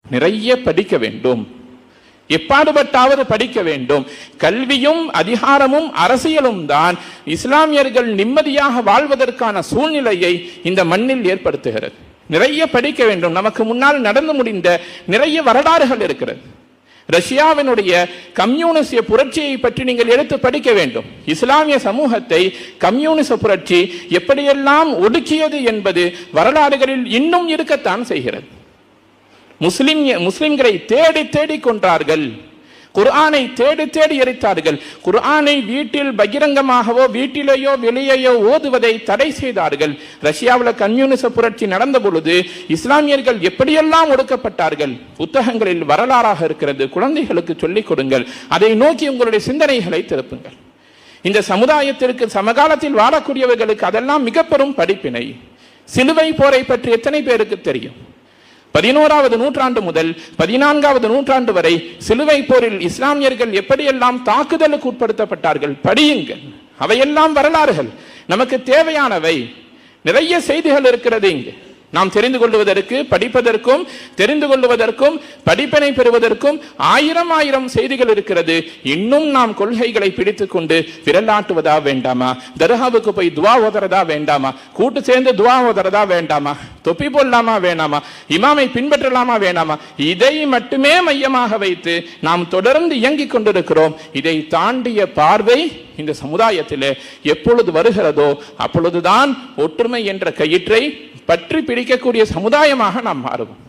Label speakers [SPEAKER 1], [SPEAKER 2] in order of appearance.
[SPEAKER 1] நிறைய படிக்க வேண்டும், எப்பாடுபட்டாவது படிக்க வேண்டும். கல்வியும் அதிகாரமும் அரசியலும் தான் இஸ்லாமியர்கள் நிம்மதியாக வாழ்வதற்கான சூழ்நிலையை இந்த மண்ணில் ஏற்படுத்துகிறது. நிறைய படிக்க வேண்டும். நமக்கு முன்னால் நடந்து முடிந்த நிறைய வரலாறுகள் இருக்கிறது. ரஷ்யாவினுடைய கம்யூனிஸ்ட புரட்சியை பற்றி நீங்கள் எடுத்து படிக்க வேண்டும். இஸ்லாமிய சமூகத்தை கம்யூனிச புரட்சி எப்படியெல்லாம் ஒடுக்கியது என்பது வரலாறுகளில் இன்னும் இருக்கத்தான் செய்கிறது. முஸ்லிம்களை தேடி தேடி கொன்றார்கள். குர்ஆனை தேடி தேடி எரித்தார்கள். குர்ஆனை வீட்டில் பகிரங்கமாகவோ வீட்டிலேயோ வெளியேயோ ஓதுவதை தடை செய்தார்கள். ரஷ்யாவில் கம்யூனிச புரட்சி நடந்த பொழுது இஸ்லாமியர்கள் எப்படியெல்லாம் ஒடுக்கப்பட்டார்கள் புத்தகங்களில் வரலாறாக இருக்கிறது. குழந்தைகளுக்கு சொல்லிக் கொடுங்கள். அதை நோக்கி உங்களுடைய சிந்தனைகளை திருப்புங்கள். இந்த சமுதாயத்திற்கு சமகாலத்தில் வாழக்கூடியவர்களுக்கு அதெல்லாம் மிக பெரும் படிப்பினை. சிலுவை போரை பற்றி எத்தனை பேருக்கு தெரியும்? 11வது நூற்றாண்டு முதல் 14வது நூற்றாண்டு வரை சிலுவை போரில் இஸ்லாமியர்கள் எப்படியெல்லாம் தாக்குதலுக்கு உட்படுத்தப்பட்டார்கள் படியுங்கள். அவையெல்லாம் வரலாறுகள், நமக்கு தேவையானவை. நிறைய செய்திகள் இருக்கிறது இங்கு. நாம் தெரிந்து கொள்வதற்கு, படிப்பதற்கும் தெரிந்து கொள்வதற்கும் படிப்பினை பெறுவதற்கும் ஆயிரம் செய்திகள் இருக்கிறது. இன்னும் நாம் கொள்கைகளை பிடித்துக் கொண்டு விரலாட்டுவதா வேண்டாமா? தர்காவுக்கு போய் துவா ஓதுறதா வேண்டாமா? கூட்டு சேர்ந்து துவா ஓதுறதா வேண்டாமா? தொப்பி போடலாமா வேண்டாமா? இமாமை பின்பற்றலாமா வேண்டாமா? இதை மட்டுமே மையமாக வைத்து நாம் தொடர்ந்து இயங்கிக் கொண்டிருக்கிறோம். இதை தாண்டிய பார்வை இந்த சமுதாயத்திலே எப்பொழுது வருகிறதோ அப்பொழுதுதான் ஒற்றுமை என்ற கயிற்றை பற்றி பிடிக்கக்கூடிய சமுதாயமாக நாம் மாறுவோம்.